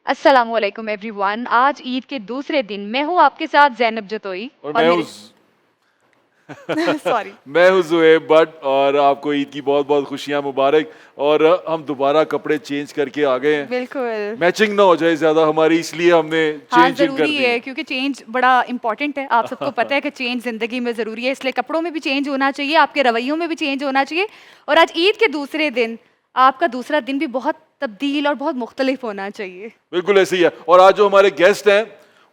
अस्सलामुअलैकुम एवरीवन। आज ईद के दूसरे दिन मैं हूँ आपके साथ ज़ैनब जतोई और और मैं हूँ मेरे सॉरी। मैं हूँ ज़ुएब भट्ट और आपको ईद की बहुत बहुत खुशियाँ मुबारक। और हम दोबारा कपड़े चेंज करके आ गए हैं। बिल्कुल। मैचिंग ना हो जाए ज़्यादा हमारी, इसलिए हमने हाँ, चेंजिंग कर ज़रूरी दी है है। क्योंकि चेंज बड़ा इम्पोर्टेंट है। आप सबको पता है कि चेंज ज़िंदगी में ज़रूरी है, इसलिए कपड़ों में भी चेंज होना चाहिए, आपके रवैयों में भी चेंज होना चाहिए। और आज ईद के दूसरे दिन, आपका दूसरा दिन भी बहुत तब्दील और बहुत मुख्तलिफ होना चाहिए। बिल्कुल ऐसे ही है। और आज जो हमारे गेस्ट हैं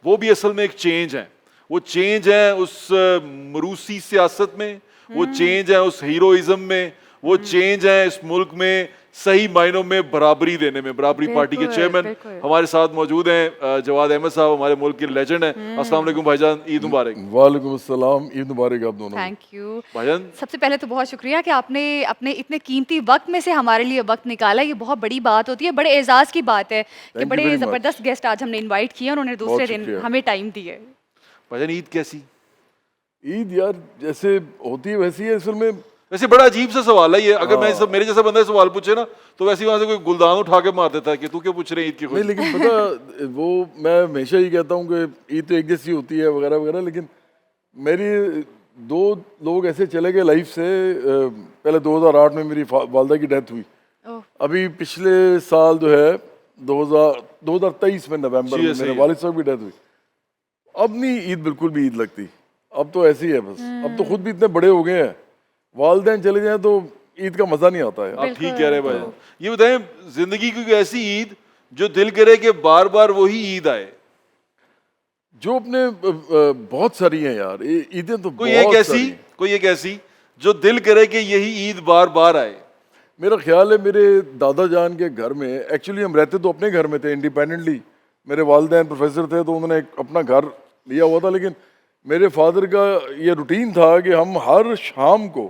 वो भी असल में एक चेंज है। वो चेंज है उस मरूसी सियासत में, वो हुँ, चेंज है उस हीरोइज्म में, वो हुँ। चेंज है इस मुल्क में सही मायनों में बराबरी देने में। बराबरी पार्टी के बिल्कुल, चेयरमैन बिल्कुल। हमारे साथ मौजूद हैं, जवाद अहमद साहब हमारे मुल्क के लेजेंड हैं। अस्सलाम हुँ, वालेकुम भाईजान, ईद मुबारक। वालेकुम अस्सलाम, ईद मुबारक आप दोनों को। Thank you. भाईजान सबसे पहले तो बहुत शुक्रिया कि आपने अपने इतने कीमती वक़्त में से हमारे लिए वक़्त निकाला। ये बहुत बड़ी बात होती है, बड़े एज़ाज़ की बात है कि थैंक यू बड़े वेरी मच, ज़बरदस्त गेस्ट आज हमने इनवाइट किए और उन्होंने दूसरे बहुत दिन शुक्रिया। हमें टाइम दिए। भाईजान ईद कैसी? ईद यार जैसे होती है वैसी है असल में। वैसे बड़ा अजीब सा सवाल है ये। अगर मैं सब हाँ, मेरे जैसा बंदा सवाल पूछे ना तो वैसे ही वहां से कोई गुलदान उठा के मार देता है कि तू क्यों पूछ रहे हैं ईद की नहीं खुशी। लेकिन पता वो मैं हमेशा ही कहता हूँ कि ईद तो एक जैसी होती है वगैरह वगैरह, लेकिन मेरी दो लोग ऐसे चले गए लाइफ से। पहले 2008 में मेरी वालदा की डेथ हुई। ओह! अभी पिछले साल जो है 2023 में नवंबर जी में ऐसे मेरे ही है। वालिद साहब की डेथ हुई। अब नहीं ईद बिल्कुल भी ईद लगती। अब तो ऐसी है बस, अब तो खुद भी इतने बड़े हो गए हैं, वालदेन चले जाएं तो ईद का मजा नहीं आता है। आप ठीक कह बिल्कुल, रहे हैं भाईजान। तो ये बताएं, जिंदगी की कोई ऐसी ईद जो दिल करे कि बार बार वही ईद आए? जो अपने बहुत सारी हैं यार, ईदें तो कोई एक बहुत ऐसी, सारी हैं। कोई एक ऐसी जो दिल करे कि यही ईद बार बार आए। मेरा ख्याल है मेरे दादा जान के घर में, एक्चुअली हम रहते तो अपने घर में थे इंडिपेंडेंटली। मेरे वालिदैन प्रोफेसर थे तो उन्होंने अपना घर लिया हुआ था, लेकिन मेरे फादर का ये रूटीन था कि हम हर शाम को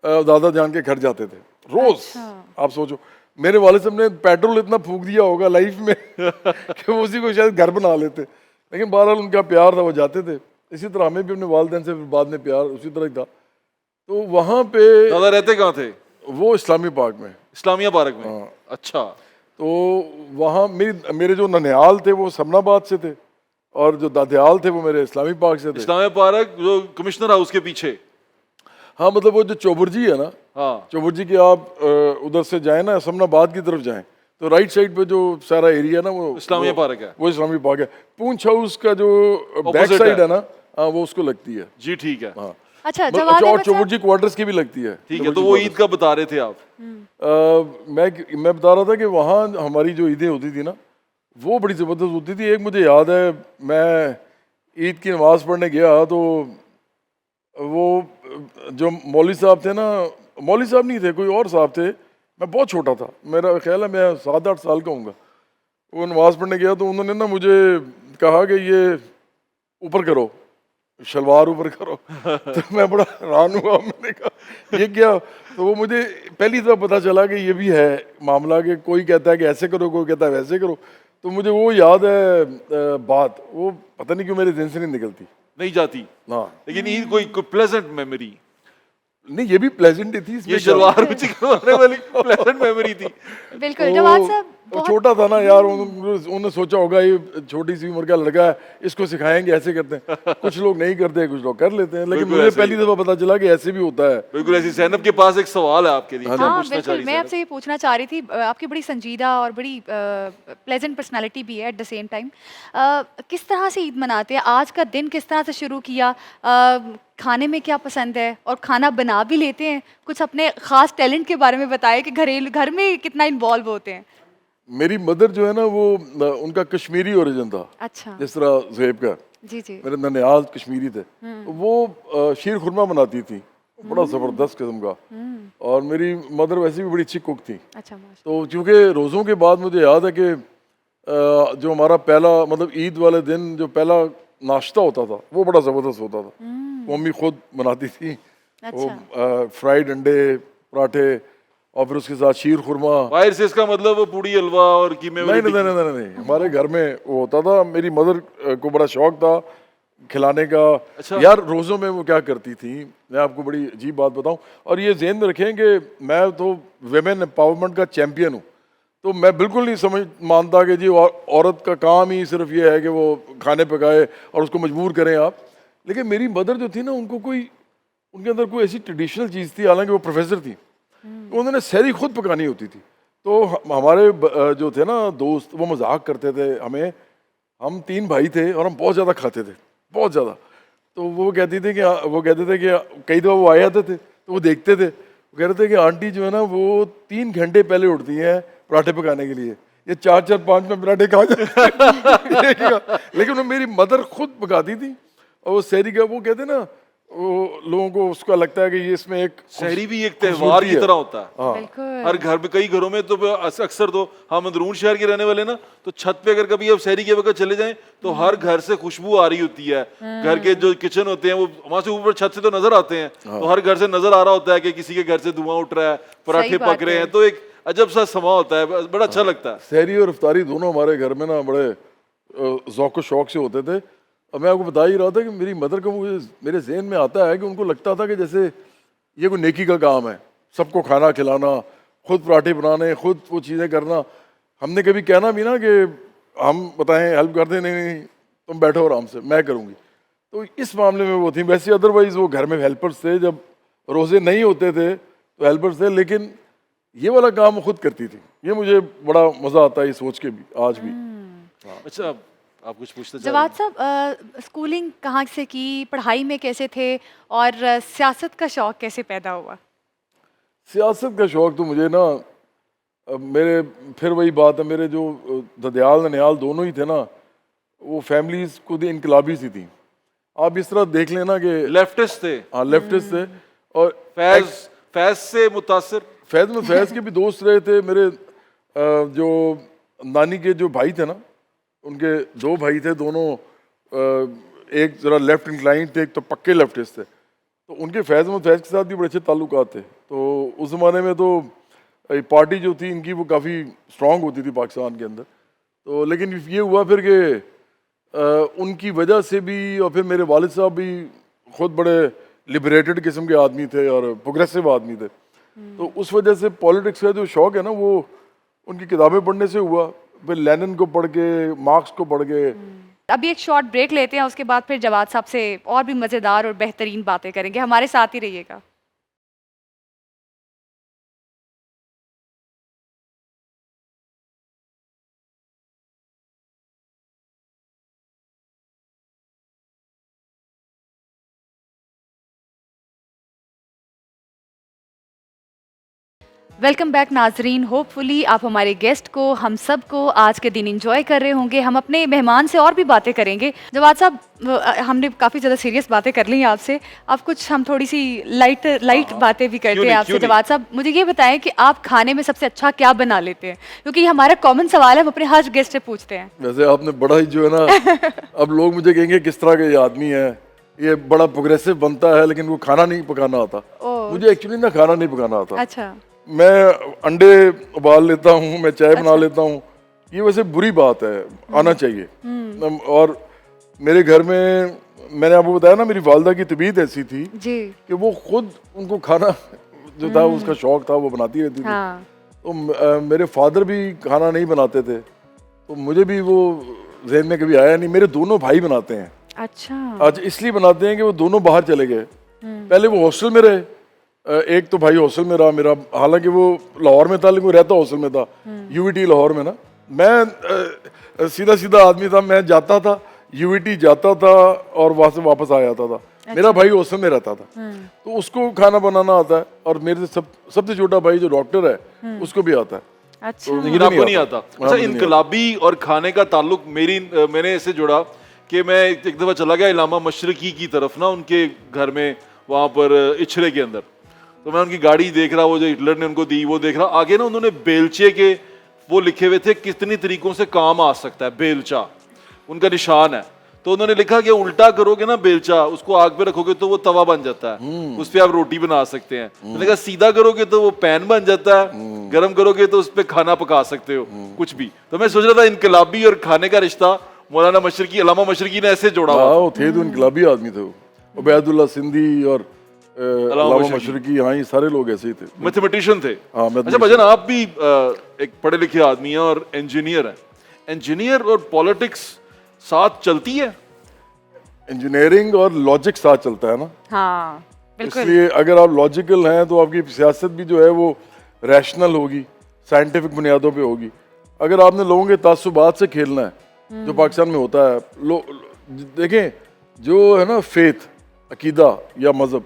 दादा जान के घर जाते थे रोज। अच्छा। आप सोचो, मेरे वाले साहब ने पेट्रोल इतना फूक दिया होगा लाइफ में कि वो उसी को शायद घर बना लेते, लेकिन बहरहाल उनका प्यार था, वो जाते थे। इसी तरह हमें भी अपने वालिदैन से फिर बाद में प्यार उसी तरह ही था। तो वहाँ पे दादा रहते कहाँ थे? वो इस्लामी पार्क में। इस्लामिया पार्क में। हाँ, अच्छा। तो वहाँ मेरे जो ननिहाल थे वो समनाबाद से थे, और जो दादियाल थे वो मेरे इस्लामी पार्क से थे। इस्लामिया पार्क जो कमिश्नर हाउस के पीछे। हाँ मतलब वो जो चौबुरजी है ना, हाँ चौबुरजी की आप उधर से जाएं ना, समनाबाद की तरफ जाएं तो राइट साइड पे जो सारा एरिया ना इस्लामिया पार्क है। वो इस्लामी पार्क है। पूंछ हाउस का जो बैक Opposite साइड है। है ना, हाँ वो उसको लगती है। जी ठीक है। हाँ अच्छा, मतलब जवाद और अहमद साहब। चौबुरजी क्वार्टर्स की भी लगती है। ठीक है, चौबुरजी तो वो ईद क्वार्टर्स। का बता रहे थे आप। मैं बता रहा था कि वहाँ हमारी जो ईदें होती थी ना वो बड़ी ज़बरदस्त होती थी। एक मुझे याद है, मैं ईद की नमाज़ पढ़ने गया तो वो जो मौलवी साहब थे ना, मौलवी साहब नहीं थे, कोई और साहब थे। मैं बहुत छोटा था, मेरा ख्याल है मैं 7-8 साल का हूँगा। वो नमाज़ पढ़ने गया तो उन्होंने ना मुझे कहा कि ये ऊपर करो, शलवार ऊपर करो। तो मैं बड़ा हैरान हुआ, मैंने कहा ये क्या। तो वो मुझे पहली दफ़ा पता चला कि ये भी है मामला, कि कोई कहता है कि ऐसे करो, कोई कहता है वैसे करो। तो मुझे वो याद है बात, वो पता नहीं क्यों मेरे दिन से नहीं निकलती। नहीं जाती। हाँ, लेकिन ईद कोई प्लेजेंट मेमोरी। नहीं ये भी प्लेजेंट ही थी, ये इसमें क्या शलवार ऊंची करवाने वाली प्लेजेंट मेमोरी थी। बिल्कुल, जवाद तो साहब वो बहुत छोटा था ना यार, उन्होंने सोचा होगा ये छोटी सी उम्र का लड़का है, इसको सिखाएंगे ऐसे करते हैं। कुछ लोग नहीं करते, कुछ लोग कर लेते हैं, लेकिन बिल्कुल मुझे ऐसे ही। पहली दफा पता चला कि ऐसे भी होता है। बिल्कुल ऐसी। ज़ैनब के पास एक सवाल है आपके लिए, हाँ क्या जी। हाँ, पूछना चाह बिल्कुल, रही मैं ज़ैनब? आपसे ये पूछना चाह रही थी। आपकी बड़ी संजीदा और बड़ी प्लेजेंट पर्सनैलिटी भी है एट द सेम टाइम। किस तरह से ईद मनाते हैं? आज का दिन किस तरह से शुरू किया? खाने में क्या पसंद है और खाना बना भी लेते हैं? कुछ अपने ख़ास टैलेंट के बारे में बताएं कि घरेलू घर में कितना इन्वॉल्व होते हैं? मेरी मदर जो है ना वो उनका कश्मीरी ओरिजिन था, अच्छा। जिस तरह ज़ुहैब का। जी, जी। मेरे ननिहाल कश्मीरी थे, तो वो शीर खुरमा बनाती थी, बड़ा ज़बरदस्त किस्म का। और मेरी मदर वैसे भी बड़ी अच्छी कुक थी। अच्छा, माशा तो चूँकि रोज़ों के बाद मुझे याद है कि जो हमारा पहला मतलब ईद वाले दिन जो पहला नाश्ता होता था वो बड़ा ज़बरदस्त होता था। वो मम्मी खुद बनाती थी। वो अच्छा। फ्राइड अंडे पराठे और फिर उसके साथ शीर खुरमा। बाहर से इसका मतलब वो पूड़ी हलवा और कीमे वाली नहीं नहीं नहीं नहीं नहीं, हमारे घर में वो होता था। मेरी मदर को बड़ा शौक था खिलाने का। अच्छा। यार रोज़ों में वो क्या करती थी, मैं आपको बड़ी अजीब बात बताऊं, और ये ज़हन में रखें कि मैं तो वेमेन एम्पावरमेंट का चैम्पियन हूँ। तो मैं बिल्कुल नहीं समझ मानता कि जी औरत का काम ही सिर्फ ये है कि वो खाने पकाए और उसको मजबूर करें आप। लेकिन मेरी मदर जो थी ना, उनको कोई उनके अंदर कोई ऐसी ट्रेडिशनल चीज़ थी, हालांकि वो प्रोफेसर थी, तो उन्होंने सहरी खुद पकानी होती थी। तो हमारे जो थे ना दोस्त, वो मजाक करते थे हमें, हम 3 भाई थे और हम बहुत ज़्यादा खाते थे, बहुत ज़्यादा। तो वो कहते थे कि कई दफ़ा वो आए आते थे तो वो देखते थे, वो कह रहे थे कि आंटी जो है ना वो 3 घंटे पहले उठती हैं पराठे पकाने के लिए, ये 4-4 5 में पराठे खा जाते। लेकिन वो मेरी मदर खुद पकाती थी और वो सहरी का, वो कहते ना, वो लोगों को उसका लगता है कि ये इसमें एक शहरी भी एक त्योहार की तरह होता है। बिल्कुल। हर घर में, कई घरों में तो अक्सर तो हम अंदरून शहर के रहने वाले ना, तो छत पे अगर कभी अब शहरी के वक्त चले जाएं तो हर घर से खुशबू आ रही होती है। घर के जो किचन होते हैं वो वहां से ऊपर छत से तो नजर आते हैं, तो हर घर से नजर आ रहा होता है कि किसी के घर से धुआं उठ रहा है, पराठे बात पक रहे है। हैं, तो एक अजब सा समा होता है, बड़ा अच्छा लगता है। सहरी और इफ्तारी दोनों हमारे घर में ना बड़े ज़ौक़ शौक से होते थे। और मैं आपको बता ही रहा था कि मेरी मदर को मुझे मेरे जहन में आता है कि उनको लगता था कि जैसे ये कोई नेकी का काम है, सबको खाना खिलाना, खुद पराठे बनाने, खुद वो चीज़ें करना। हमने कभी कहना भी ना कि हम बताएं हेल्प कर दें, नहीं तुम बैठो आराम से, मैं करूँगी। तो इस मामले में वो थी। वैसे अदरवाइज़ वो घर में हेल्पर्स थे, जब रोज़े नहीं होते थे तो हेल्पर्स थे, लेकिन ये वाला काम वो खुद करती थी। ये मुझे बड़ा मज़ा आता है ये सोच के भी, आज भी। अच्छा, आप कुछ पूछते जवाद साहब, स्कूलिंग कहाँ से की, पढ़ाई में कैसे थे और सियासत का शौक कैसे पैदा हुआ? सियासत का शौक़ तो मुझे ना, मेरे फिर वही बात है, मेरे जो ददयाल ननिहाल दोनों ही थे ना, वो फैमिलीज खुद ही इनकलाबी सी थी। आप इस तरह देख लेना कि लेफ्टिस्ट थे। हाँ, लेफ्टिस्ट थे। और फैज से मुतासिर। फैज़ के भी दोस्त रहे थे मेरे। जो नानी के जो भाई थे ना, उनके 2 भाई थे, दोनों एक ज़रा लेफ्ट इंक्लाइंड थे, एक तो पक्के लेफ्टिस्ट थे। तो उनके फैज़ के साथ भी बड़े अच्छे ताल्लुकात थे। तो उस ज़माने में तो पार्टी जो थी इनकी वो काफ़ी स्ट्रॉन्ग होती थी पाकिस्तान के अंदर। तो लेकिन ये हुआ फिर कि उनकी वजह से भी, और फिर मेरे वालिद साहब भी खुद बड़े लिबरेटेड किस्म के आदमी थे और प्रोग्रेसिव आदमी थे। तो उस वजह से पॉलिटिक्स का जो शौक़ है ना, वो उनकी किताबें पढ़ने से हुआ। फिर लेनिन को पढ़ के, मार्क्स को पढ़ के। अभी एक शॉर्ट ब्रेक लेते हैं, उसके बाद फिर जवाद साहब से और भी मज़ेदार और बेहतरीन बातें करेंगे। हमारे साथ ही रहिएगा। वेलकम बैक नाजरीन। होपफुली आप हमारे गेस्ट को, हम सब को आज के दिन एंजॉय कर रहे होंगे। हम अपने मेहमान से और भी बातें करेंगे। जवाद साहब, हमने काफ़ी ज़्यादा सीरियस बातें कर ली हैं आपसे, अब कुछ हम थोड़ी सी लाइट बातें भी करते हैं आपसे। जवाद साहब, मुझे ये बताएं कि आप खाने में सबसे अच्छा क्या बना लेते हैं, क्योंकि ये हमारा कॉमन सवाल है, हम अपने हर गेस्ट से पूछते हैं। वैसे आपने बड़ा ही जो है ना अब लोग मुझे कहेंगे किस तरह का ये आदमी है, ये बड़ा प्रोग्रेसिव बनता है लेकिन वो खाना नहीं पकाना आता। मुझे एक्चुअली ना खाना नहीं पकाना आता। अच्छा। मैं अंडे उबाल लेता हूँ, मैं चाय बना लेता हूँ। ये वैसे बुरी बात है, आना चाहिए। और मेरे घर में, मैंने आपको बताया ना, मेरी वालदा की तबीयत ऐसी थी जी कि वो खुद, उनको खाना जो था उसका शौक था, वो बनाती रहती थी। हाँ। तो मेरे फादर भी खाना नहीं बनाते थे, तो मुझे भी वो जहन में कभी आया नहीं। मेरे दोनों भाई बनाते हैं। अच्छा। आज इसलिए बनाते हैं कि वो दोनों बाहर चले गए। पहले वो हॉस्टल में रहे, एक तो भाई हॉस्टल में रहा मेरा, हालांकि वो लाहौर में था लेकिन वो रहता हॉस्टल में था, यूवीटी लाहौर में ना। मैं सीधा सीधा आदमी था, मैं जाता था यूवीटी, जाता था और वहां से वापस आ जाता था। मेरा भाई हॉस्टल में रहता था, तो उसको खाना बनाना आता है। और मेरे से सबसे छोटा भाई जो डॉक्टर है, उसको भी आता है। अच्छा। लेकिन आपको नहीं आता। अच्छा, इनकलाबी और खाने का ताल्लुक मैंने इससे जुड़ा कि मैं एक दफ़ा चला गया इलामा मशरकी की तरफ ना, उनके घर में, वहाँ पर इछरे के अंदर। तो मैं उनकी गाड़ी देख रहा, वो जो हिटलर ने उनको दी वो देख रहा। आगे ना उन्होंने बेलचे के वो लिखे हुए थे कितनी तरीकों से काम आ सकता है, बेलचा उनका निशान है। तो उन्होंने लिखा कि उल्टा करोगे ना बेलचा, उसको आग पे रखोगे तो वो तवा बन जाता है, उस पर आप रोटी बना सकते हैं। मैंने कहा सीधा करोगे तो वो पैन बन जाता है, गर्म करोगे तो उस पर खाना पका सकते हो, कुछ भी। तो मैं सोच रहा था इनकलाबी और खाने का रिश्ता मौलाना मशरकी, अल्लामा मशरकी ने ऐसे जोड़ा हुआ। वो थे तो इनकलाबी आदमी थे। वो उबैदुल्लाह सिंधी और अल्लामा मशरकी, हाँ, ये सारे लोग ऐसे ही थे। मैथमेटिशियन थे। हाँ, अच्छा भजन, आप भी एक पढ़े लिखे आदमी हैं और इंजीनियर हैं। इंजीनियर और पॉलिटिक्स साथ चलती है? इंजीनियरिंग और लॉजिक साथ चलता है ना, हाँ बिल्कुल। इसलिए अगर आप लॉजिकल हैं तो आपकी सियासत भी जो है वो रैशनल होगी, साइंटिफिक बुनियादों पे होगी। अगर आपने लोगों के तासुबात से खेलना है, जो पाकिस्तान में होता है, देखें जो है ना फेथ, अकीदा या मजहब,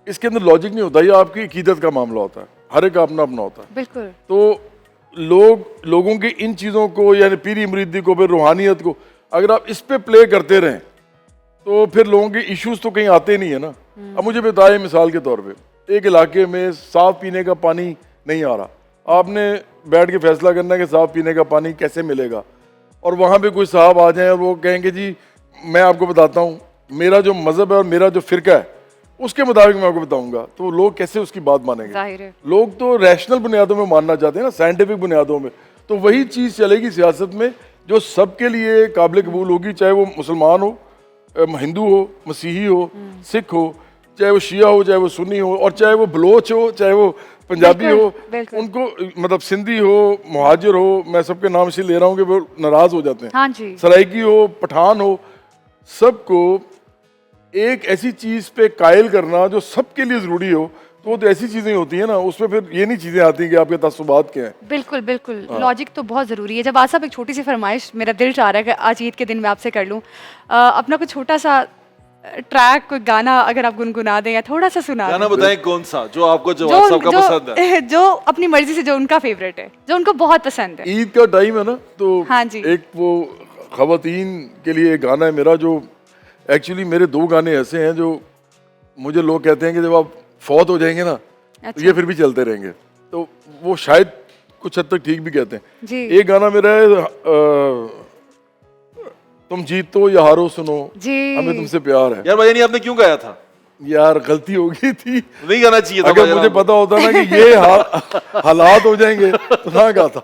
इसके अंदर लॉजिक नहीं होता, ये आपकी अकीदत का मामला होता है, हर एक का अपना अपना होता है। बिल्कुल। तो लोगों की इन चीज़ों को, यानी पीरी मुरीदी को, फिर रूहानियत को, अगर आप इस पे प्ले करते रहें तो फिर लोगों के इश्यूज तो कहीं आते नहीं है ना। अब मुझे बताइए, मिसाल के तौर पे एक इलाके में साफ पीने का पानी नहीं आ रहा, आपने बैठ के फैसला करना है कि साफ पीने का पानी कैसे मिलेगा, और वहाँ पे कोई साहब आ जाएं और वो कहेंगे जी मैं आपको बताता हूँ, मेरा जो मजहब है और मेरा जो फिरका है उसके मुताबिक मैं आपको बताऊंगा, तो लोग कैसे उसकी बात मानेंगे? जाहिर है। लोग तो रैशनल बुनियादों में मानना चाहते हैं ना, साइंटिफिक बुनियादों में। तो वही चीज़ चलेगी सियासत में जो सबके लिए काबिल कबूल होगी, चाहे वो मुसलमान हो, हिंदू हो, मसीही हो, सिख हो, चाहे वो शिया हो, चाहे वो सुन्नी हो, और चाहे वो बलोच हो, चाहे वो पंजाबी हो, बिल्कुल। उनको मतलब सिंधी हो, मुहाजिर हो, मैं सबके नाम से ले रहा हूँ कि वो नाराज हो जाते हैं, हाँ जी। सराइकी हो, पठान हो, सबको एक ऐसी चीज पे कायल करना जो सबके लिए जरूरी हो, तो वो तो ऐसी चीजें होती है ना, उसमें फिर ये नहीं चीजें आती कि आपके तासुबात क्या है। बिल्कुल बिल्कुल, लॉजिक तो बहुत ज़रूरी है। जब आज साहब एक छोटी सी फरमाइश मेरा दिल चाह रहा है कि आज ईद के दिन मैं आपसे कर लूँ, अपना कुछ छोटा सा ट्रैक, कोई गाना अगर आप गुनगुना दें या थोड़ा सा सुना गाना दें, बताएं कौन सा जो आपको जवाब साहब का पसंद है। जो अपनी मर्जी से, जो उनका फेवरेट है, जो उनको बहुत पसंद है। ईद का टाइम है ना, तो हाँ जी। एक वो खवातीन के लिए एक गाना है मेरा, जो एक्चुअली मेरे दो गाने ऐसे हैं जो मुझे लोग कहते हैं कि जब आप फौत हो जाएंगे ना तो ये फिर भी चलते रहेंगे, तो वो शायद कुछ हद तक ठीक भी कहते हैं जी। एक गाना मेरा है तुम जीतो या हारो सुनो, जी। हमें तुमसे प्यार है। यार भजन, ये आपने क्यों गाया था? यार गलती हो गई थी, नहीं गाना चाहिए था। अगर मुझे पता होता ना कि ये हालात हो जाएंगे तो ना गाता,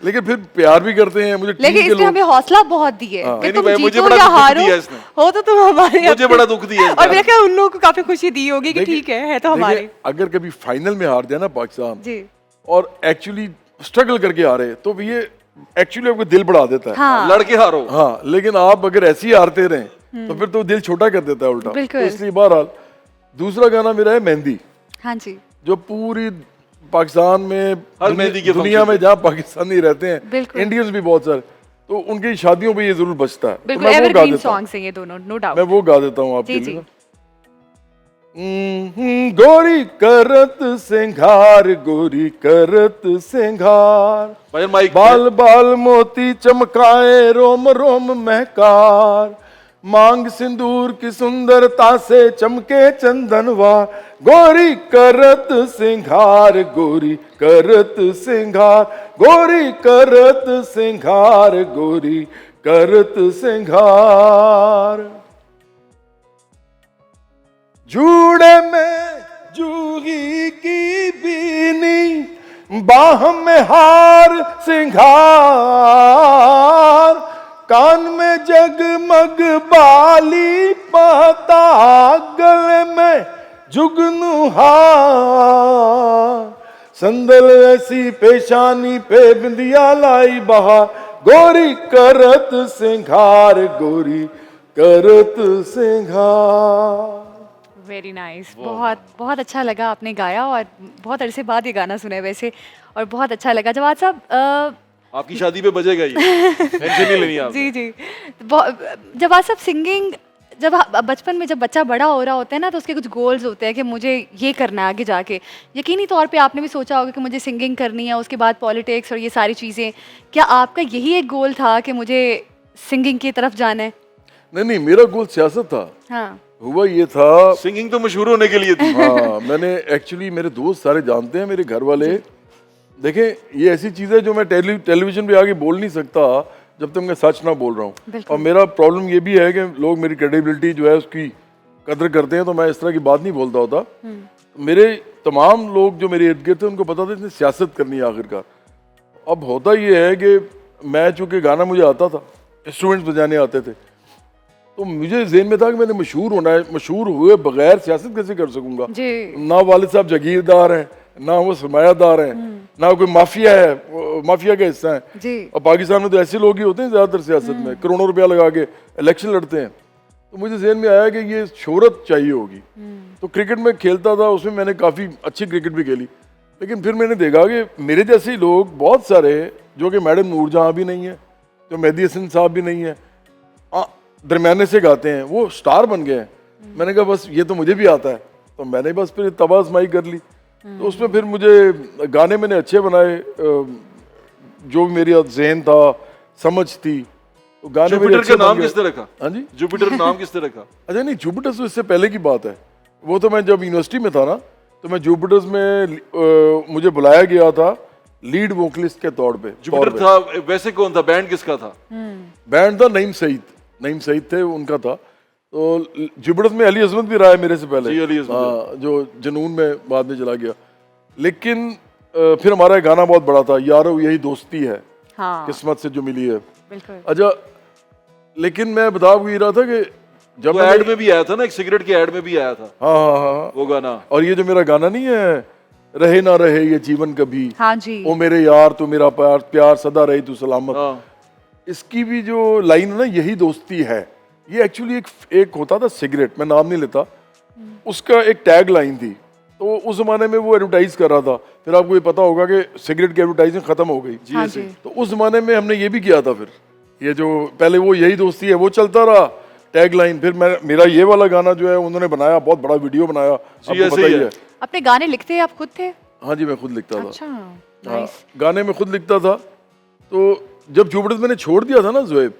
लेकिन फिर प्यार भी करते हैं मुझे टीम लेकिन के इसने लोग। हमें हौसला बहुत दी है कि नहीं, तुम भाई, मुझे जीतो बड़ा या दुख हारो दिया इसने। हो तो तुम हमारे मुझे अपने। बड़ा दुख दिया इस और बार। मेरा क्या उन लोगों को काफी खुशी दी होगी कि देखिए- ठीक है तो देखिए, हमारे। अगर कभी फाइनल में हार जाए ना पाकिस्तान जी। और एक्चुअली स्ट्रगल करके हारे, तो ये एक्चुअली आपको दिल बढ़ा देता है। हाँ लड़के हारो। हाँ, लेकिन आप अगर ऐसे ही हारते रहें तो फिर तो दिल छोटा कर देता है उल्टा। बिल्कुल। तो इसलिए बहरहाल दूसरा गाना मेरा है मेहंदी, हाँ जी। जो पूरी पाकिस्तान में, हर मेहंदी के दुनिया function में जहाँ पाकिस्तानी रहते हैं, बिल्कुल। इंडियंस भी बहुत सारे, तो उनकी शादियों पे ये जरूर बजता है। तो बिल्कुल मैं वो गा एवरग्रीन देता हूँ, सॉन्ग्स हैं ये दोनों, नो डाउट। मैं वो गा देता हूँ आपके जी, लिए जी। ना। गोरी करत सिंगार, गोरी करत सिंगार, भजन माइक बाल बाल मोती चमकाए, रोम रोम महकार, मांग सिंदूर की सुंदरता से चमके चंदनवा, गोरी करत सिंगार, गोरी करत सिंगार, गोरी करत सिंगार, गोरी करत सिंगार। जूड़े में जूही की बीनी, बाह में हार सिंगार, कान में जगमग बाली पता, गले में जुगनू हार, संदल ऐसी पेशानी पे बिंदिया लाई बहार, गोरी करत सिंगार, गोरी करत सिंगार। वेरी नाइस, बहुत बहुत अच्छा लगा आपने गाया, और बहुत अरसे बाद ये गाना सुना है वैसे, और बहुत अच्छा लगा। जवाद साहब आपकी शादी पे बजेगा ये, टेंशन नहीं लेनी आप। जी जी, जवाद साहब सिंगिंग, जब बचपन में जब बच्चा बड़ा हो रहा होता है ना, तो उसके कुछ गोल्स होते हैं कि मुझे ये करना है आगे जाके। यकीनी तौर पे आपने भी सोचा होगा कि मुझे सिंगिंग करनी है, उसके बाद पॉलिटिक्स और ये सारी चीज़ें। क्या आपका यही एक गोल था कि मुझे सिंगिंग की तरफ जाना है? नहीं, मेरा गोल सियासत था। हाँ। हुआ ये था, सिंगिंग तो मशहूर होने के लिए थी। हाँ, मैंने एक्चुअली, मेरे दोस्त सारे जानते हैं, मेरे घर वाले, देखें ये ऐसी चीज़ है जो मैं टेलीविजन पे आके बोल नहीं सकता जब तक मैं सच ना बोल रहा हूँ। और मेरा प्रॉब्लम ये भी है कि लोग मेरी क्रेडिबिलिटी जो है उसकी कदर करते हैं, तो मैं इस तरह की बात नहीं बोलता होता। मेरे तमाम लोग जो मेरे इर्द गिर्द थे उनको पता था इसने सियासत करनी है आखिरकार। अब होता ये है कि मैं, चूँकि गाना मुझे आता था, इंस्ट्रूमेंट्स बजाने आते थे, तो मुझे ज़हन में था कि मैंने मशहूर होना है, मशहूर हुए बगैर सियासत कैसे कर सकूंगा। जी ना वालिद साहब जागीरदार हैं, ना वो सरमायादार हैं, ना कोई माफिया है, वो माफिया का हिस्सा है। जी और पाकिस्तान में तो ऐसे लोग ही होते हैं ज़्यादातर सियासत में, करोड़ों रुपया लगा के इलेक्शन लड़ते हैं। तो मुझे जहन में आया कि ये शोहरत चाहिए होगी। तो क्रिकेट में खेलता था, उसमें मैंने काफ़ी अच्छी क्रिकेट भी खेली, लेकिन फिर मैंने देखा कि मेरे जैसे ही लोग बहुत सारे, जो कि मैडम नूरजहां भी नहीं है, जो मेहदी हसन साहब भी नहीं है, दरमियाने से गाते हैं, वो स्टार बन गए हैं। मैंने कहा बस ये तो मुझे भी आता है, तो मैंने बस फिर तबाह आजमाई कर ली। तो उसमें फिर मुझे गाने मैंने अच्छे बनाए, जो भी मेरी जहन था, समझ थी, तो गाने मेरे जुपिटर अच्छे का नाम बन गए। किसने रखा? हाँ जी, जुपिटर नाम किसने रखा? अच्छा नहीं, जुपिटर्स तो इससे पहले की बात है। वो तो मैं जब यूनिवर्सिटी में था ना, तो मैं जुपिटर्स में मुझे बुलाया गया था लीड वोकलिस्ट के तौर पे। जुपिटर था वैसे कौन था? बैंड किसका था? बैंड था नईम सईद थे, उनका था। तो जुपिटर्स में अली अजमत भी रहा है मेरे से पहले। जी, अली अजमत। हाँ, जो जनून में बाद में चला गया। लेकिन फिर हमारा एक गाना बहुत बड़ा था, यारो यही दोस्ती है, हाँ किस्मत से जो मिली है। बिल्कुल अच्छा, लेकिन मैं बता ये रहा था कि जब वो एड में भी आया था ना, एक सिगरेट के एड में भी आया था हाँ हाँ हाँ, वो गाना। और ये जो मेरा गाना नहीं है, रहे ना रहे ये जीवन कभी, हाँ जी ओ मेरे यार तू मेरा प्यार प्यार सदा रही तू सलामत, हाँ इसकी भी जो लाइन है ना, यही दोस्ती है, ये एक्चुअली एक होता था सिगरेट, मैं नाम नहीं लेता, उसका एक टैग लाइन थी। तो उस जमाने में वो एडवर्टाइज कर रहा था। फिर आपको ये पता होगा कि सिगरेट की एडवर्टाइजिंग खत्म हो गई। हाँ जी तो उस जमाने में हमने ये भी किया था। फिर ये जो पहले वो यही दोस्ती है वो चलता रहा टैग लाइन। फिर मेरा ये वाला गाना जो है उन्होंने बनाया, बहुत बड़ा वीडियो बनाया, आपको ऐसे पता ही ही है। है। अपने गाने लिखते हैं आप खुद थे? हाँ जी, मैं खुद लिखता था। अच्छा हाँ, नाइस गाने में खुद लिखता था। तो जब जुपिटर्स मैंने छोड़ दिया था ना ज़ोएब,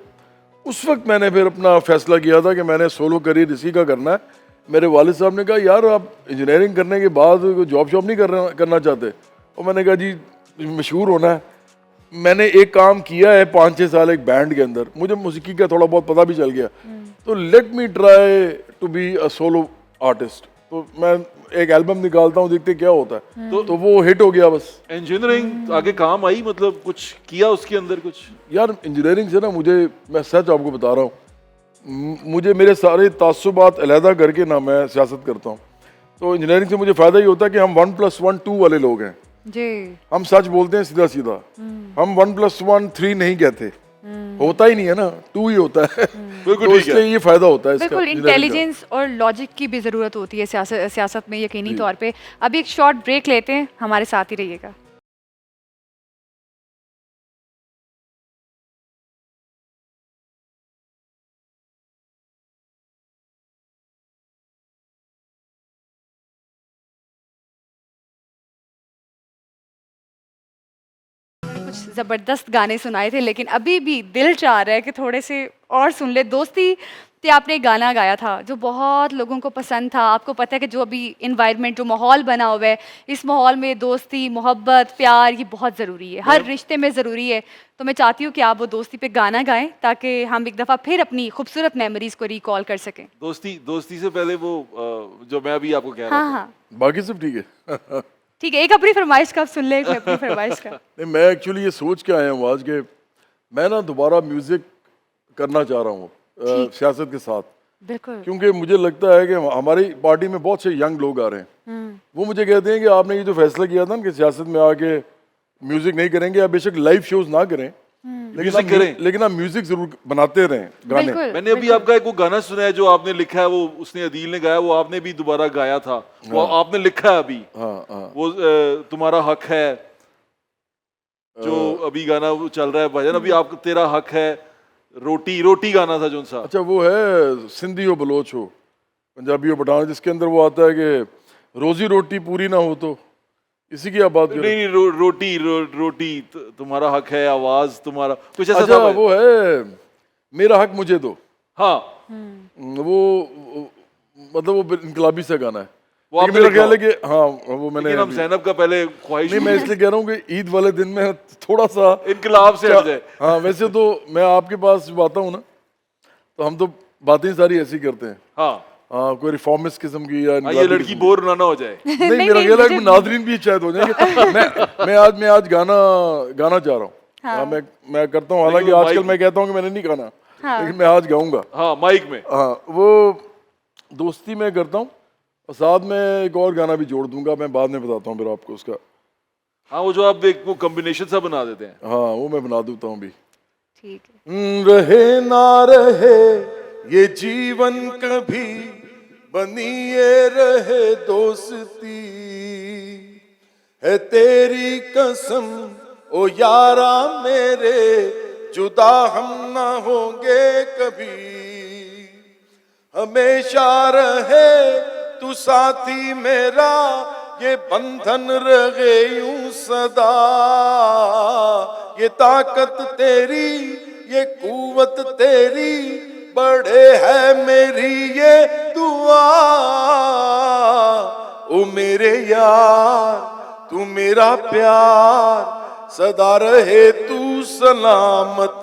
उस वक्त मैंने फिर अपना फैसला किया था कि मैंने सोलो करियर इसी का करना है। मेरे वालिद साहब ने कहा यार आप इंजीनियरिंग करने के बाद जॉब शॉब नहीं करना चाहते? और मैंने कहा जी मशहूर होना है। मैंने एक काम किया है 5-6 साल एक बैंड के अंदर, मुझे मौसीकी का थोड़ा बहुत पता भी चल गया, तो let me try to be a solo artist. तो मैं एक एल्बम निकालता हूँ, देखते क्या होता है। तो वो हिट हो गया बस। इंजीनियरिंग आगे काम आई, मतलब कुछ किया उसके अंदर कुछ? यार इंजीनियरिंग से ना मैं सच आपको बता रहा हूँ, मुझे मेरे सारे तासुबात अलहदा करके ना मैं सियासत करता हूँ। तो इंजीनियरिंग से मुझे फ़ायदा ही होता है कि हम 1+1 2 वाले लोग हैं। जी हम सच बोलते हैं सीधा सीधा, हम 1+1 3 नहीं कहते, होता ही नहीं है ना, 2 ही होता है। बिल्कुल तो ठीक है। इसलिए ये फ़ायदा होता है इसका। बिल्कुल engineering का। इंटेलिजेंस और लॉजिक की भी ज़रूरत होती है सियासत में, यकीनी तौर पे। अभी एक शॉर्ट ब्रेक लेते हैं, हमारे साथ ही रहिएगा। कुछ ज़बरदस्त गाने सुनाए थे, लेकिन अभी भी दिल चाह रहा है कि थोड़े से और सुन ले। दोस्ती पे आपने गाना गाया था जो बहुत लोगों को पसंद था। आपको पता है कि जो अभी इन्वायरमेंट, जो माहौल बना हुआ है, इस माहौल में दोस्ती, मोहब्बत, प्यार ये बहुत ज़रूरी है, हर रिश्ते में ज़रूरी है। तो मैं चाहती हूँ कि आप वो दोस्ती पे गाना गाएं ताकि हम एक दफ़ा फिर अपनी खूबसूरत मेमोरीज़ को रिकॉल कर सकें। दोस्ती से पहले वो जो मैं अभी आपको कह रहा हाँ था। हाँ बाकी सब ठीक है। ठीक है, एक अपनी फरमाइश का आप सुन ले, एक अपनी फरमाइश का। नहीं, मैं एक्चुअली ये सोच के आया हूँ आज के मैं ना दोबारा म्यूज़िक करना चाह रहा हूँ सियासत के साथ, बिल्कुल क्योंकि मुझे लगता है कि हमारी पार्टी में बहुत से यंग लोग आ रहे हैं। वो मुझे कहते हैं कि आपने ये जो फैसला किया था ना कि सियासत में आके म्यूजिक नहीं करेंगे, आप बेशक लाइव शोज ना करें, म्यूजिक करें, लेकिन आप म्यूजिक जरूर बनाते रहें गाने। बिल्कुल मैंने अभी आपका एक वो गाना सुना है जो आपने लिखा है, वो उसने अदील ने गाया, वो आपने भी दोबारा गाया था, वो आपने लिखा है अभी। हाँ हाँ वो तुम्हारा हक है, जो अभी गाना वो चल रहा है भजन, अभी आप तेरा हक है, रोटी गाना था जो सा। अच्छा, वो है सिंधी हो बलोच हो पंजाबी हो पठान, जिसके अंदर वो आता है कि रोजी रोटी पूरी ना हो तो, इसी की आप बात कर रहे हैं? नहीं, रोटी तुम्हारा हक है, आवाज तुम्हारा, कुछ ऐसा अच्छा था। वो है मेरा हक मुझे दो। हाँ वो मतलब वो इनकलाबी सा गाना है, वो लेकिन आपने मेरा लिखा ख्याल है कि हाँ वो मैंने लेकिन हम ज़ैनब का पहले ख्वाहिश नहीं, मैं इसलिए कह रहा हूँ कि ईद वाले दिन में थोड़ा सा इनकलाब से हट जाए। हाँ, वैसे तो मैं आपके पास जब आता हूँ ना तो हम तो बातें सारी ऐसी करते हैं। हाँ हाँ, कोई रिफॉर्मिस्ट किस्म की या ये इनकलाबी लड़की किस्म बोर ना हो जाए। की। नहीं, मेरा ख्याल है कि नाजरीन भी शायद हो जाएंगे। मैं आज गाना चाह रहा हूँ। हाँ, मैं करता हूँ, हालांकि वो आजकल माइक- मैं कहता हूँ कि मैंने नहीं गाना, हाँ। लेकिन मैं आज गाऊंगा। हाँ माइक में। हाँ, वो दोस्ती में करता हूँ और साथ में एक और गाना भी जोड़ दूंगा, मैं बाद में बताता हूँ फिर आपको उसका। हाँ वो जो आप एक वो कॉम्बिनेशन सा बना देते हैं। हाँ वो मैं बना देता हूँ भी। ठीक है। रहे ना रहे ये जीवन कभी, बनी ये रहे दोस्ती, है तेरी कसम ओ यारा मेरे, जुदा हम ना होंगे कभी, हमेशा रहे तू साथी मेरा, ये बंधन रहे यूं सदा, ये ताकत तेरी ये कुवत तेरी, बड़े है मेरी ये दुआ, ओ मेरे यार तू मेरा प्यार, सदा रहे तू सलामत,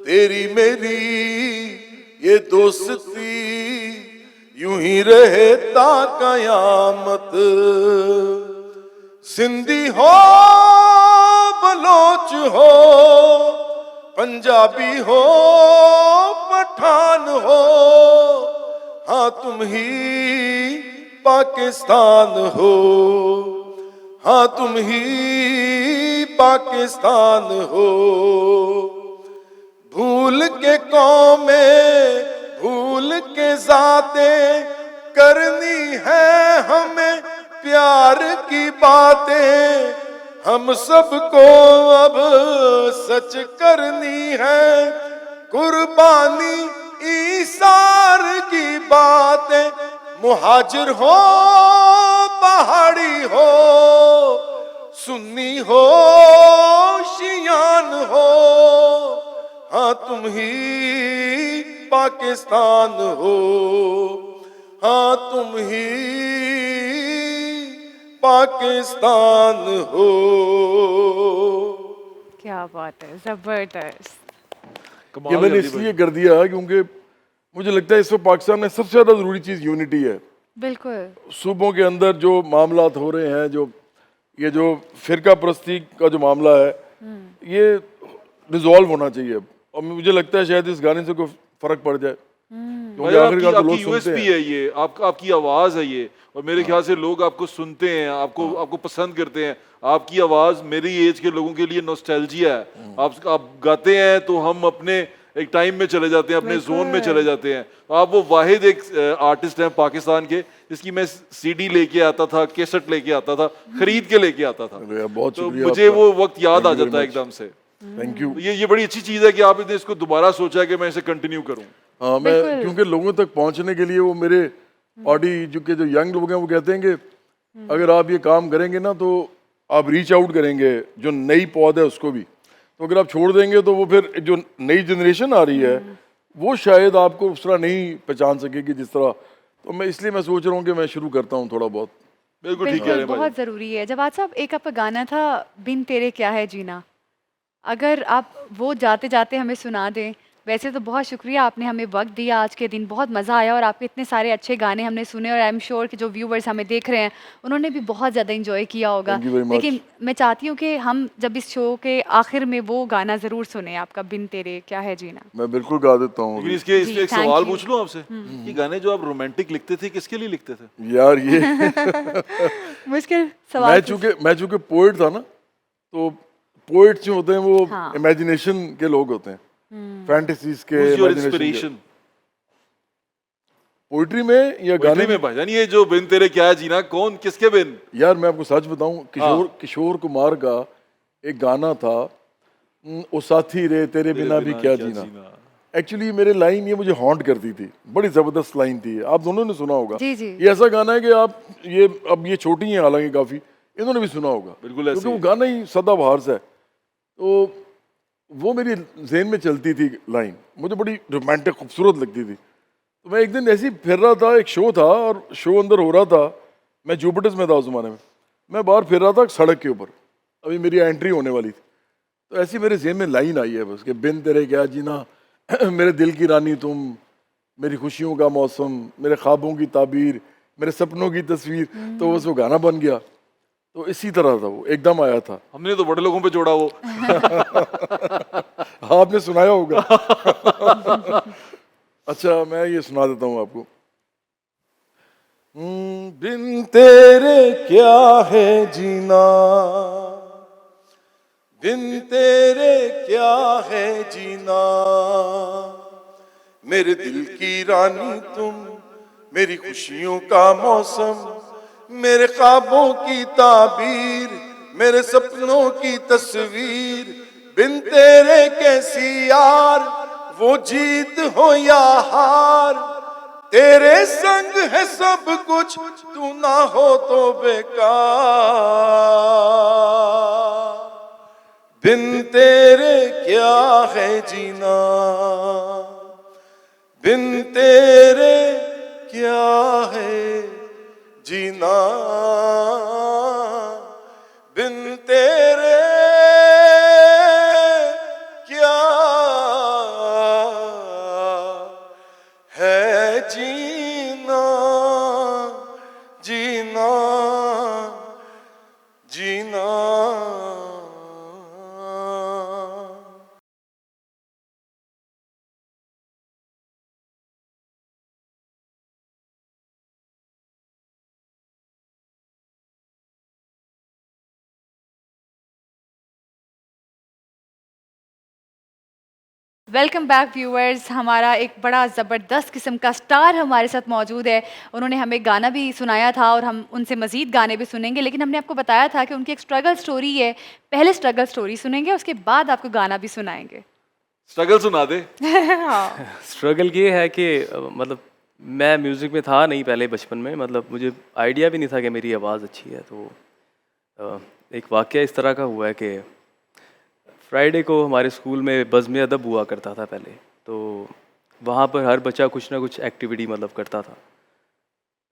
तेरी मेरी ये दोस्ती यूं ही रहे ता कयामत। सिंधी हो बलोच हो, पंजाबी हो पठान हो, हाँ तुम ही पाकिस्तान हो, हाँ तुम ही पाकिस्तान हो, भूल के कौमें भूल के जातें, करनी है हमें प्यार की बातें, हम सबको अब सच करनी है, कुर्बानी ईसार की बातें, मुहाजिर हो पहाड़ी हो, सुन्नी हो शियान हो, हाँ तुम ही पाकिस्तान हो, हाँ तुम ही पाकिस्तान हो। क्या बात है, जबरदस्त। कमाल ये मैंने जल्दी इसलिए कर दिया क्योंकि मुझे लगता है इस वक्त पाकिस्तान में सबसे ज्यादा जरूरी चीज यूनिटी है। बिल्कुल। सूबों के अंदर जो मामलात हो रहे हैं, जो ये जो फिरका परस्ती का जो मामला है, ये रिजॉल्व होना चाहिए। और मुझे लगता है शायद इस गाने से कोई फर्क पड़ जाए, क्योंकि आखिरकार तो लोग आपकी सुनते यूएसपी हैं। है ये, आपकी आवाज है ये, और मेरे ख्याल से लोग आपको सुनते हैं, आपको पसंद करते हैं। आपकी आवाज मेरी एज के लोगों के लिए नॉस्टैल्जिया है। आप गाते हैं तो हम अपने एक टाइम में चले जाते हैं, अपने जोन में चले जाते हैं। आप वो वाहिद एक आर्टिस्ट हैं पाकिस्तान के जिसकी मैं सीडी लेके आता था, कैसेट लेके आता था, खरीद के लेके आता था। अरे बहुत तो शुक्रिया मुझे आपका। वो वक्त याद Thank आ you very जाता है much. एकदम से। Thank you. ये बड़ी अच्छी चीज है कि आपने इसको दोबारा सोचा है कि मैं इसे कंटिन्यू करूं। हाँ, मैं बिल्कुल। क्योंकि लोगों तक पहुंचने के लिए वो मेरे ऑडी जो के जो यंग लोग हैं वो कहते हैं कि अगर आप ये काम करेंगे ना तो आप रीच आउट करेंगे जो नई पौध है उसको भी, तो अगर आप छोड़ देंगे तो वो फिर जो नई जनरेशन आ रही है वो शायद आपको उस तरह नहीं पहचान सकेगी जिस तरह। तो मैं इसलिए मैं सोच रहा हूँ कि मैं शुरू करता हूँ थोड़ा बहुत। बिल्कुल ठीक कह रहे बिल्कुल, हैं भाई। बहुत ज़रूरी है। जवाद साहब, एक आपका गाना था बिन तेरे क्या है जीना, अगर आप वो जाते जाते हमें सुना दें। वैसे तो बहुत शुक्रिया, आपने हमें वक्त दिया आज के दिन, बहुत मज़ा आया और आपके इतने सारे अच्छे गाने हमने सुने और आई एम श्योर कि जो व्यूवर्स हमें देख रहे हैं उन्होंने भी बहुत ज़्यादा इंजॉय किया होगा। Thank you very much. लेकिन मैं चाहती हूँ कि हम जब इस शो के आखिर में वो गाना ज़रूर सुने आपका, बिन तेरे क्या है जीना। मैं बिल्कुल गा देता हूँ लेकिन अभी। इसके जी, एक thank सवाल you. पूछ लूं आपसे, ये गाने जो आप रोमांटिक लिखते थे किसके लिए लिखते थे? यार ये मुश्किल सवाल मैं चूंकि पोइट था ना, तो पोइट जो होते हैं वो हाँ। इमेजिनेशन के लोग होते हैं, फैंटेसीज के, Who's your imagination के। inspiration? पोइट्री में या गाने गाने में भाईजान ये जो बिन तेरे क्या है जीना, कौन किसके बिन? यार मैं आपको सच बताऊं, किशोर कुमार का एक गाना था, ओ साथी रे तेरे बिना भी क्या जीना। एक्चुअली मेरे लाइन ये मुझे हॉन्ट करती थी, बड़ी जबरदस्त लाइन थी, आप दोनों ने सुना होगा। जी, जी। ये ऐसा गाना है कि आप ये अब ये छोटी हैं हालांकि काफी, इन्होंने भी सुना होगा बिल्कुल ऐसे क्योंकि वो गाना ही सदाबहार सा है। तो वो मेरी जेहन में चलती थी लाइन, मुझे बड़ी रोमांटिक खूबसूरत लगती थी। तो मैं एक दिन ऐसे ही फिर रहा था, एक शो था और शो अंदर हो रहा था, मैं जुपिटर्स में था उस जमाने में, मैं बाहर फिर रहा था सड़क के ऊपर, अभी मेरी एंट्री होने वाली थी। तो ऐसी मेरे जेहन में लाइन आई है बस कि बिन तेरे क्या जीना, मेरे दिल की रानी तुम, मेरी खुशियों का मौसम, मेरे ख्वाबों की ताबीर, मेरे सपनों की तस्वीर। तो बस वो गाना बन गया। तो इसी तरह था, वो एकदम आया था। हमने तो बड़े लोगों पे जोड़ा वो। आपने सुनाया होगा। अच्छा मैं ये सुना देता हूँ आपको। बिन तेरे क्या है जीना, बिन तेरे क्या है जीना, मेरे दिल की रानी तुम, मेरी खुशियों का मौसम, मेरे ख्वाबों की ताबीर, मेरे सपनों की तस्वीर, बिन तेरे कैसी यार, वो जीत हो या हार, तेरे संग है सब कुछ, तू ना हो तो बेकार, बिन तेरे क्या है जीना, बिन तेरे क्या है जीना, बिन तेरे क्या है जीना, जीना, जीना। Welcome back viewers. हमारा एक बड़ा ज़बरदस्त किस्म का स्टार हमारे साथ मौजूद है। उन्होंने हमें गाना भी सुनाया था और हम उनसे मज़ीद गाने भी सुनेंगे, लेकिन हमने आपको बताया था कि उनकी एक स्ट्रगल स्टोरी है। पहले स्ट्रगल स्टोरी सुनेंगे, उसके बाद आपको गाना भी सुनाएंगे। स्ट्रगल सुना दे। हाँ। स्ट्रगल ये है कि मतलब मैं म्यूज़िक में था नहीं पहले बचपन में, मतलब मुझे आइडिया भी नहीं था कि मेरी आवाज़ अच्छी है। तो एक वाक़या इस तरह का हुआ है कि फ्राइडे को हमारे स्कूल में बज़्म अदब हुआ करता था पहले। तो वहाँ पर हर बच्चा कुछ ना कुछ एक्टिविटी मतलब करता था।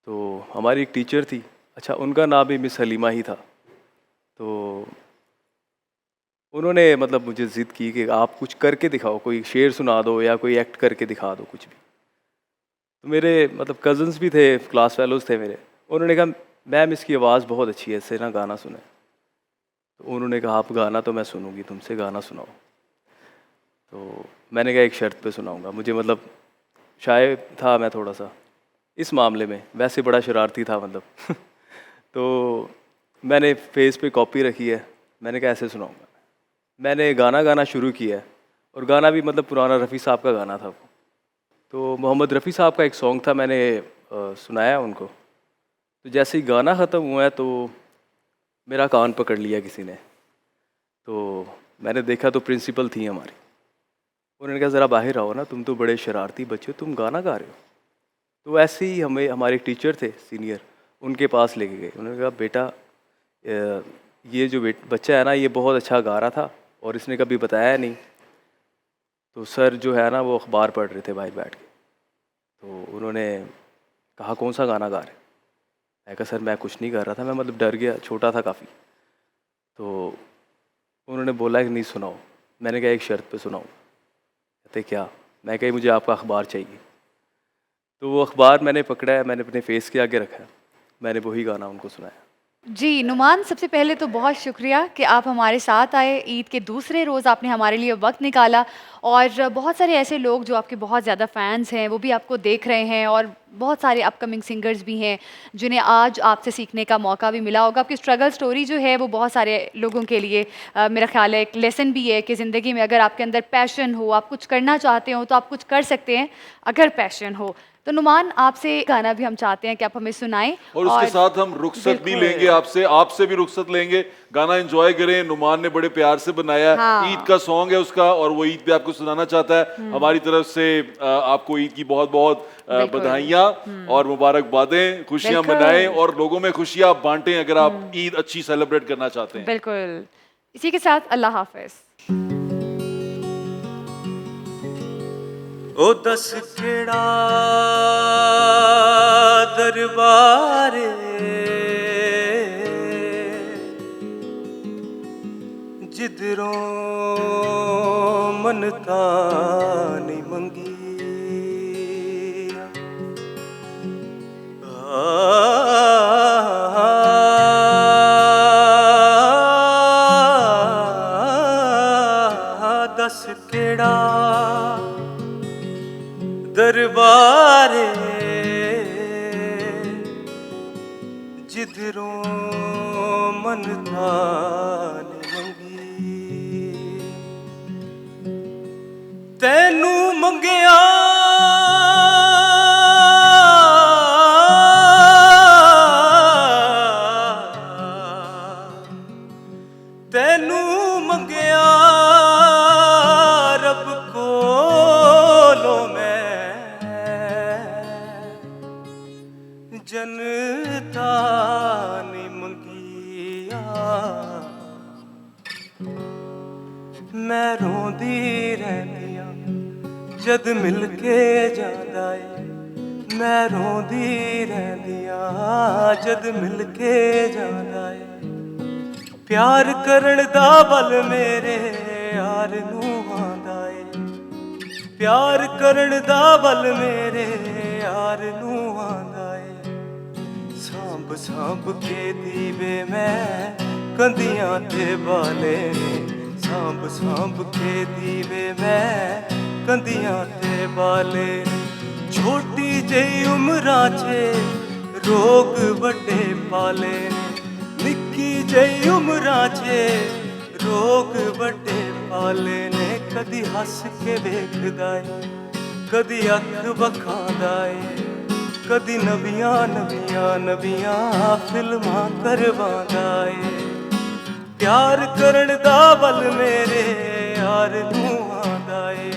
तो हमारी एक टीचर थी, अच्छा उनका नाम भी मिस हलीमा ही था। तो उन्होंने मतलब मुझे ज़िद की कि आप कुछ करके दिखाओ, कोई शेर सुना दो या कोई एक्ट करके दिखा दो कुछ भी। तो मेरे मतलब कज़न्स भी थे, क्लास फेलोज़ थे मेरे, उन्होंने कहा मैम इसकी आवाज़ बहुत अच्छी है, इससे ना गाना सुने। तो उन्होंने कहा आप गाना तो मैं सुनूंगी, तुमसे गाना सुनाओ। तो मैंने कहा एक शर्त पे सुनाऊंगा। मुझे मतलब शाय था मैं थोड़ा सा इस मामले में, वैसे बड़ा शरारती था मतलब तो मैंने फेस पे कॉपी रखी है, मैंने कहा ऐसे सुनाऊंगा। मैंने गाना गाना शुरू किया है और गाना भी मतलब पुराना रफ़ी साहब का गाना था वो। तो मोहम्मद रफ़ी साहब का एक सॉन्ग था, मैंने सुनाया उनको। तो जैसे ही गाना ख़त्म हुआ है तो मेरा कान पकड़ लिया किसी ने। तो मैंने देखा तो प्रिंसिपल थी हमारी। उन्होंने कहा ज़रा बाहर आओ ना, तुम तो बड़े शरारती बच्चे हो, तुम गाना गा रहे हो। तो ऐसे ही हमें हमारे एक टीचर थे सीनियर, उनके पास लेके गए। उन्होंने कहा बेटा ये जो बच्चा है ना ये बहुत अच्छा गा रहा था और इसने कभी बताया नहीं। तो सर जो है ना वो अखबार पढ़ रहे थे बाहर बैठ के। तो उन्होंने कहा कौन सा गाना गा रहे? मैं कहा सर मैं कुछ नहीं कर रहा था, मैं मतलब डर गया, छोटा था काफ़ी। तो उन्होंने बोला कि नहीं सुनाओ। मैंने कहा एक शर्त पे सुनाओ। कहते क्या? मैं कही मुझे आपका अखबार चाहिए। तो वो अखबार मैंने पकड़ा है, मैंने अपने फेस के आगे रखा है, मैंने वही गाना उनको सुनाया। जी, नुमान, सबसे पहले तो बहुत शुक्रिया कि आप हमारे साथ आए। ईद के दूसरे रोज़ आपने हमारे लिए वक़्त निकाला और बहुत सारे ऐसे लोग जो आपके बहुत ज़्यादा फ़ैन्स हैं, वो भी आपको देख रहे हैं और बहुत सारे अपकमिंग सिंगर्स भी हैं, जिन्हें आज आपसे सीखने का मौका भी मिला होगा। आपकी स्ट्रगल स्टोरी जो है, वो बहुत सारे लोगों के लिए मेरा ख़्याल है एक लेसन भी है कि ज़िंदगी में अगर आपके अंदर पैशन हो, आप कुछ करना चाहते हो, तो आप कुछ कर सकते हैं, अगर पैशन हो। तो नुमान, आपसे गाना भी हम चाहते हैं कि आप हमें सुनाएँ और उसके साथ हम रुखसत भी लेंगे आपसे, आपसे भी रुखसत लेंगे। गाना एंजॉय करें। नुमान ने बड़े प्यार से बनाया है, हाँ। ईद का सॉन्ग है उसका और वो ईद पे आपको सुनाना चाहता है। हमारी तरफ से आपको ईद की बहुत बहुत बधाइयाँ और मुबारकबादें। खुशियाँ बिल्कुल। मनाएं और लोगों में खुशियाँ बांटें अगर आप ईद अच्छी सेलिब्रेट करना चाहते हैं। बिल्कुल। इसी के साथ अल्लाह हाफ़िज़। ओ दस केड़ा दरबार जिधरों मनता नहीं मंगी दस केड़ा दरबार जिधरों मनता ने मंगी तैनू मंगिया तैनू मंगिया रब कोलों मैं जनता ने मंगिया मैं रोंदी रहंदियां जद मिल के जांदा ए मैं रोंदी रहंदियां जद मिल के जांदा ए प्यार करन दा बल मेरे यार नू आंदा ए प्यार करन दा बल मेरे यार नू आंदा ए सांभ सांभ के दीवे मैं कंदियां ते बाले ने सांभ सांभ के दीवे मैं कंदियां ते बाले ने छोटी जही उमरां च रोग बड़े पाले ने निक्की जही उमरां च रोग बड़े पाले ने कदी हस के वेखदा ए कदी अख वखांदा ए कदी नवियां नवियां नवियां फिल्मां करवांदा ए प्यार करन दा बल मेरे यार नू आंदा ए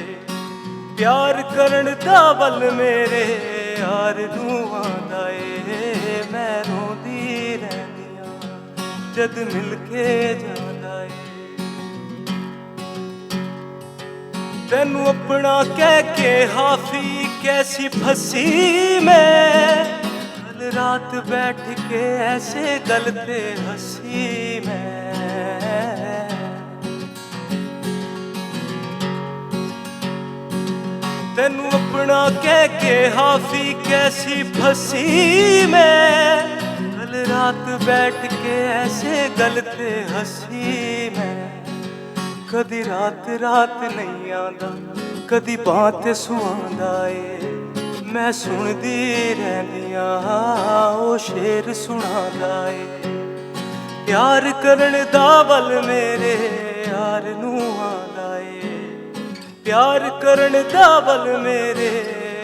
प्यार करन दा बल मेरे यार नू आंदा ए मैं रोंदी रहंदियां जद मिल के जांदा ए तैनू अपना कह के हाफी कैसी फंसी मैं कल रात बैठ के ऐसे गल पे हंसी मैं तैनू अपना कह के हाफी कैसी फंसी मैं कल रात बैठ के ऐसे गल पे हंसी मैं कदी रात रात नहीं आंदा कदी बात सुआंदा ए मैं सुनदी रहंदियां ओ शेर सुनांदा ए प्यार करन दा बल मेरे यार नू आंदा ए प्यार करन दा बल मेरे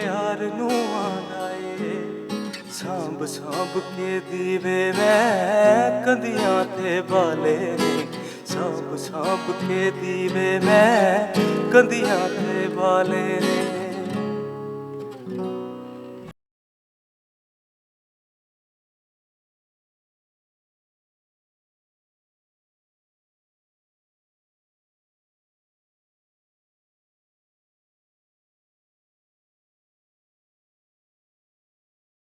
यार नू आंदा ए सांभ सांभ के दीवे मैं कंदियां ते बाले ने सांभ सांभ के दीवे मैं कंदियां ते बाले ने